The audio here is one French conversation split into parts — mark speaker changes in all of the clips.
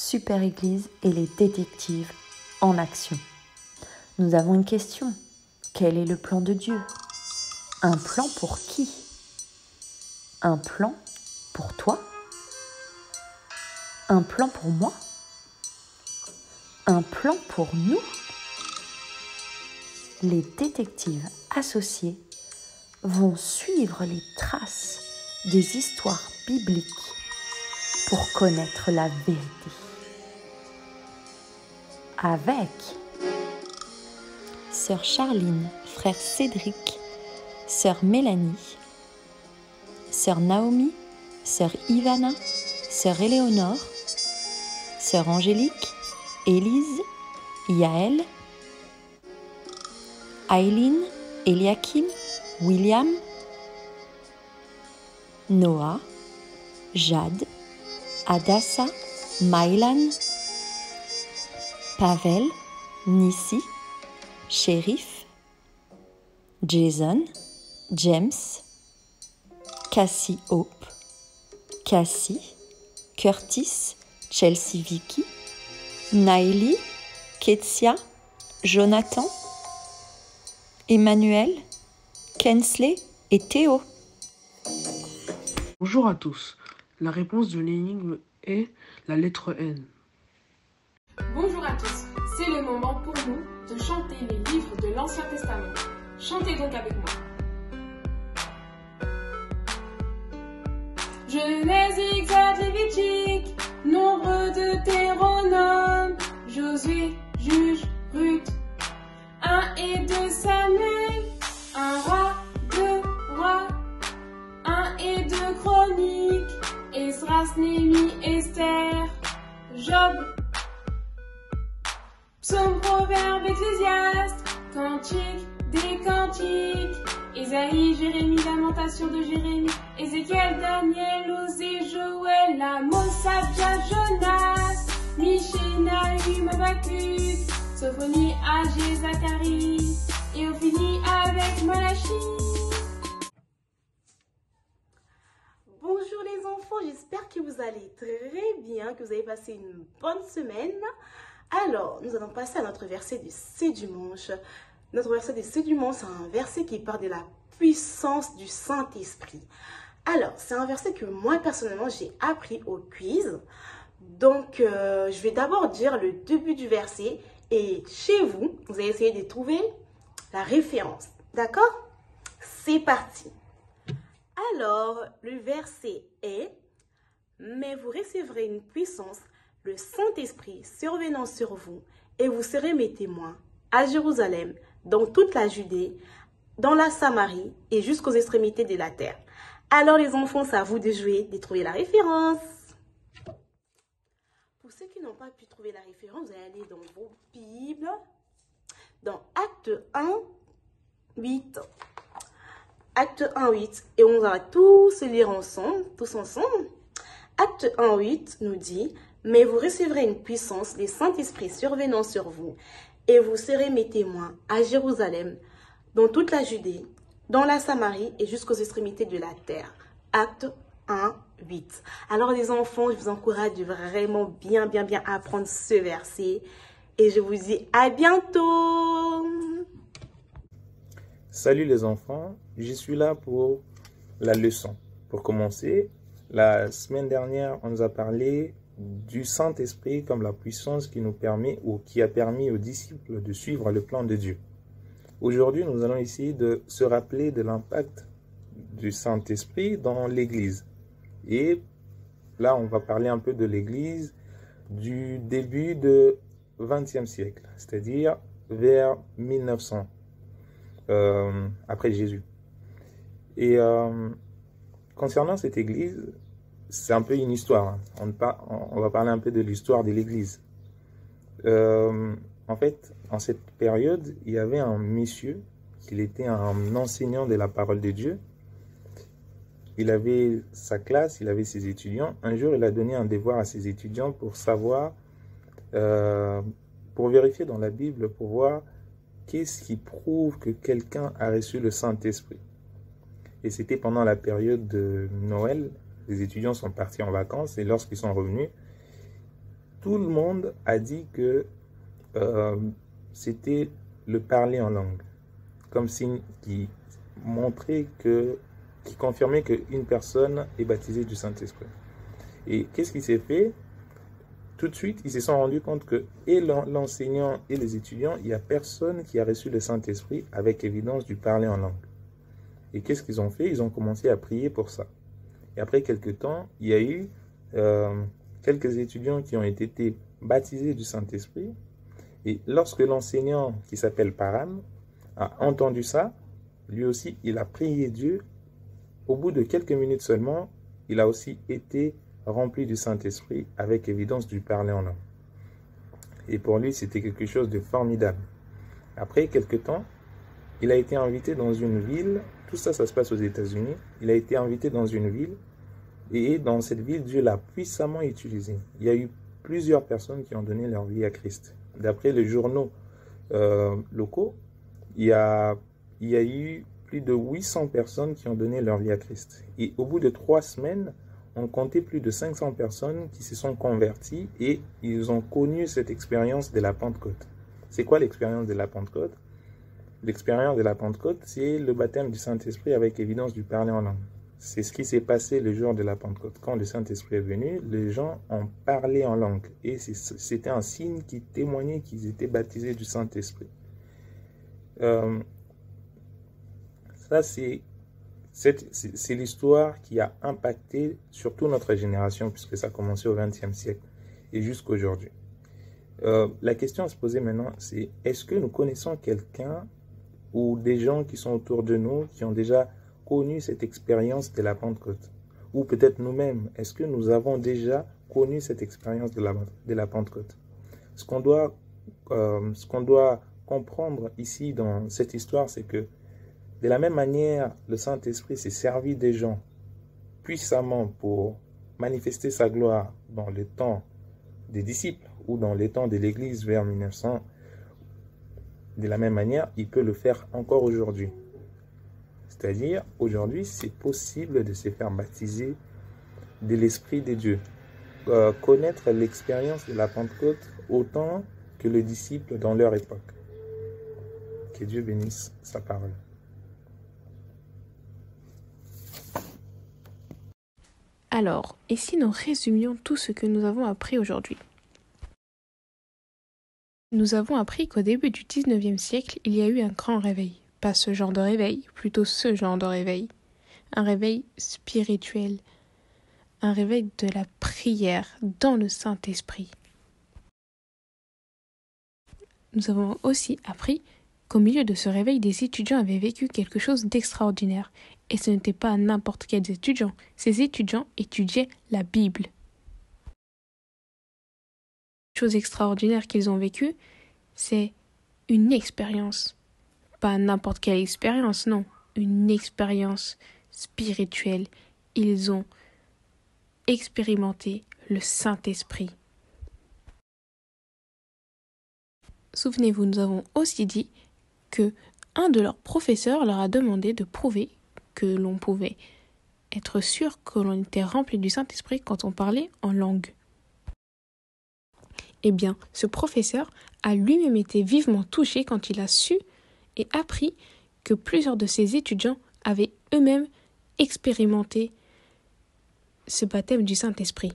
Speaker 1: Super Église et les détectives en action. Nous avons une question. Quel est le plan de Dieu? Un plan pour qui? Un plan pour toi? Un plan pour moi? Un plan pour nous? Les détectives associés vont suivre les traces des histoires bibliques pour connaître la vérité. Avec sœur Charline, frère Cédric, sœur Mélanie, sœur Naomi, sœur Ivana, sœur Éléonore, sœur Angélique, Élise, Yaël, Aileen, Eliakim, William, Noah, Jade, Adassa, Maïlan, Pavel, Nissi, Shérif, Jason, James, Cassie Hope, Cassie, Curtis, Chelsea Vicky, Naïli, Ketsia, Jonathan, Emmanuel, Kensley et Théo.
Speaker 2: Bonjour à tous. La réponse de l'énigme est la lettre N.
Speaker 3: Bonjour à tous. C'est le moment pour nous de chanter les livres de l'Ancien Testament. Chantez donc avec moi. Genèse, Exode, Lévitique, Nombre, Deutéronome, Josué, Juge, Ruth, 1 et 2 Samuel, 1 roi, 2 rois, 1 et 2 chroniques, Esdras, Néhémie, Esther, Job, Psaume, Proverbe, Ecclésiaste, Cantique, des Cantiques, Ésaïe, Jérémie, Lamentation de Jérémie, Ézéchiel, Daniel, Osée, Joël, Amos, Abdia, Jonas, Michée, Nahum, Habakkuk, Sophonie, Agé, Zacharie, et on finit avec Malachie.
Speaker 4: Bonjour les enfants, j'espère que vous allez très bien, que vous avez passé une bonne semaine. Alors, nous allons passer à notre verset de ce dimanche. Notre verset de ce dimanche, c'est un verset qui parle de la puissance du Saint-Esprit. Alors, c'est un verset que moi, personnellement, j'ai appris au quiz. Donc, je vais d'abord dire le début du verset. Et chez vous, vous allez essayer de trouver la référence. D'accord? C'est parti. Alors, le verset est « Mais vous recevrez une puissance, le Saint-Esprit survenant sur vous, et vous serez mes témoins à Jérusalem, dans toute la Judée, dans la Samarie et jusqu'aux extrémités de la terre. » Alors les enfants, c'est à vous de jouer, de trouver la référence. Pour ceux qui n'ont pas pu trouver la référence, vous allez aller dans vos Bibles, dans Acte 1, 8. Acte 1, 8. Et on va tous lire ensemble, tous ensemble. Acte 1, 8 nous dit « Mais vous recevrez une puissance, le Saint-Esprit survenant sur vous, et vous serez mes témoins à Jérusalem, dans toute la Judée, dans la Samarie et jusqu'aux extrémités de la terre. » Acte 1, 8. Alors les enfants, je vous encourage de vraiment bien apprendre ce verset. Et je vous dis à bientôt.
Speaker 5: Salut les enfants, je suis là pour la leçon. Pour commencer, la semaine dernière, on nous a parlé du Saint-Esprit comme la puissance qui nous permet ou qui a permis aux disciples de suivre le plan de Dieu. Aujourd'hui, nous allons essayer de se rappeler de l'impact du Saint-Esprit dans l'Église. Et là, on va parler un peu de l'Église du début du XXe siècle, c'est-à-dire vers 1900, après Jésus. Et concernant cette Église, c'est un peu une histoire. On va parler un peu de l'histoire de l'Église. En fait, en cette période, il y avait un monsieur, il était un enseignant de la parole de Dieu. Il avait sa classe, il avait ses étudiants. Un jour, il a donné un devoir à ses étudiants pour savoir, pour vérifier dans la Bible, pour voir qu'est-ce qui prouve que quelqu'un a reçu le Saint-Esprit. Et c'était pendant la période de Noël. Les étudiants sont partis en vacances et lorsqu'ils sont revenus, tout le monde a dit que c'était le parler en langue, comme signe qui montrait qui confirmait qu'une personne est baptisée du Saint-Esprit. Et qu'est-ce qui s'est fait? Tout de suite, ils se sont rendus compte que et l'enseignant et les étudiants, il n'y a personne qui a reçu le Saint-Esprit avec évidence du parler en langue. Et qu'est-ce qu'ils ont fait? Ils ont commencé à prier pour ça. Et après quelques temps, il y a eu quelques étudiants qui ont été baptisés du Saint-Esprit. Et lorsque l'enseignant, qui s'appelle Param, a entendu ça, lui aussi, il a prié Dieu. Au bout de quelques minutes seulement, il a aussi été rempli du Saint-Esprit avec évidence du parler en langue. Et pour lui, c'était quelque chose de formidable. Après quelques temps, il a été invité dans une ville. Tout ça, ça se passe aux États-Unis. Il a été invité dans une ville. Et dans cette ville, Dieu l'a puissamment utilisé. Il y a eu plusieurs personnes qui ont donné leur vie à Christ. D'après les journaux locaux, il y a eu plus de 800 personnes qui ont donné leur vie à Christ. Et au bout de 3 semaines, on comptait plus de 500 personnes qui se sont converties et ils ont connu cette expérience de la Pentecôte. C'est quoi l'expérience de la Pentecôte? L'expérience de la Pentecôte, c'est le baptême du Saint-Esprit avec évidence du parler en langue. C'est ce qui s'est passé le jour de la Pentecôte. Quand le Saint-Esprit est venu, les gens ont parlé en langue. Et c'était un signe qui témoignait qu'ils étaient baptisés du Saint-Esprit. Ça, c'est l'histoire qui a impacté surtout notre génération, puisque ça a commencé au XXe siècle et jusqu'à aujourd'hui. La question à se poser maintenant, c'est est-ce que nous connaissons quelqu'un ou des gens qui sont autour de nous qui ont déjà connu cette expérience de la Pentecôte? Ou peut-être nous-mêmes, est-ce que nous avons déjà connu cette expérience de la Pentecôte? Ce qu'on doit comprendre ici dans cette histoire, c'est que de la même manière, le Saint-Esprit s'est servi des gens puissamment pour manifester sa gloire dans le temps des disciples ou dans les temps de l'Église vers 1900. De la même manière, il peut le faire encore aujourd'hui. C'est-à-dire, aujourd'hui, c'est possible de se faire baptiser de l'Esprit de Dieu. Connaître l'expérience de la Pentecôte autant que les disciples dans leur époque. Que Dieu bénisse sa parole.
Speaker 3: Alors, et si nous résumions tout ce que nous avons appris aujourd'hui? Nous avons appris qu'au début du 19e siècle, il y a eu un grand réveil. Pas ce genre de réveil, plutôt ce genre de réveil. Un réveil spirituel. Un réveil de la prière dans le Saint-Esprit. Nous avons aussi appris qu'au milieu de ce réveil, des étudiants avaient vécu quelque chose d'extraordinaire. Et ce n'était pas n'importe quels étudiants. Ces étudiants étudiaient la Bible. La chose extraordinaire qu'ils ont vécue, c'est une expérience. Pas n'importe quelle expérience, non. Une expérience spirituelle. Ils ont expérimenté le Saint-Esprit. Souvenez-vous, nous avons aussi dit que un de leurs professeurs leur a demandé de prouver que l'on pouvait être sûr que l'on était rempli du Saint-Esprit quand on parlait en langue. Eh bien, ce professeur a lui-même été vivement touché quand il a su et appris que plusieurs de ses étudiants avaient eux-mêmes expérimenté ce baptême du Saint-Esprit.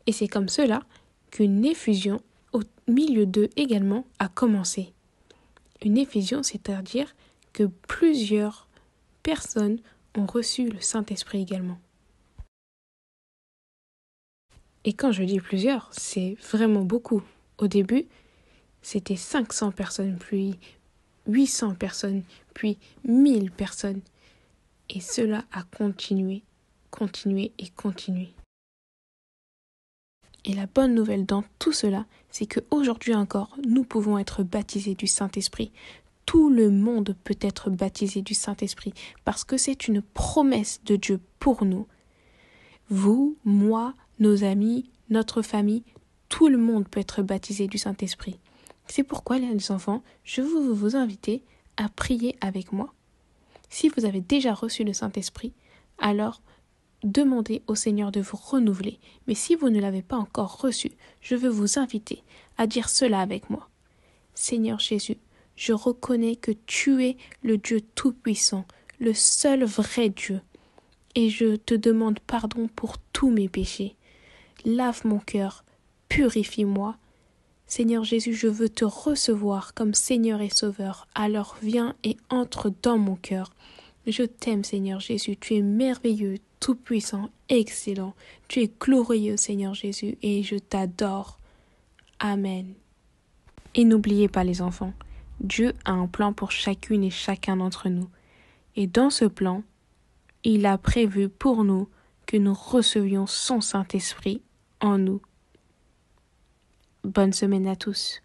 Speaker 3: Et c'est comme cela qu'une effusion au milieu d'eux également a commencé. Une effusion, c'est-à-dire que plusieurs personnes ont reçu le Saint-Esprit également. Et quand je dis plusieurs, c'est vraiment beaucoup. Au début, c'était 500 personnes, puis 800 personnes, puis 1000 personnes. Et cela a continué. Et la bonne nouvelle dans tout cela, c'est qu'aujourd'hui encore, nous pouvons être baptisés du Saint-Esprit. Tout le monde peut être baptisé du Saint-Esprit parce que c'est une promesse de Dieu pour nous. Vous, moi, nos amis, notre famille, tout le monde peut être baptisé du Saint-Esprit. C'est pourquoi, les enfants, je veux vous inviter à prier avec moi. Si vous avez déjà reçu le Saint-Esprit, alors demandez au Seigneur de vous renouveler. Mais si vous ne l'avez pas encore reçu, je veux vous inviter à dire cela avec moi. Seigneur Jésus, je reconnais que tu es le Dieu Tout-Puissant, le seul vrai Dieu. Et je te demande pardon pour tous mes péchés. Lave mon cœur, purifie-moi. Seigneur Jésus, je veux te recevoir comme Seigneur et Sauveur. Alors viens et entre dans mon cœur. Je t'aime, Seigneur Jésus. Tu es merveilleux, tout-puissant, excellent. Tu es glorieux, Seigneur Jésus, et je t'adore. Amen. Et n'oubliez pas, les enfants, Dieu a un plan pour chacune et chacun d'entre nous. Et dans ce plan, il a prévu pour nous que nous recevions son Saint-Esprit en nous. Bonne semaine à tous.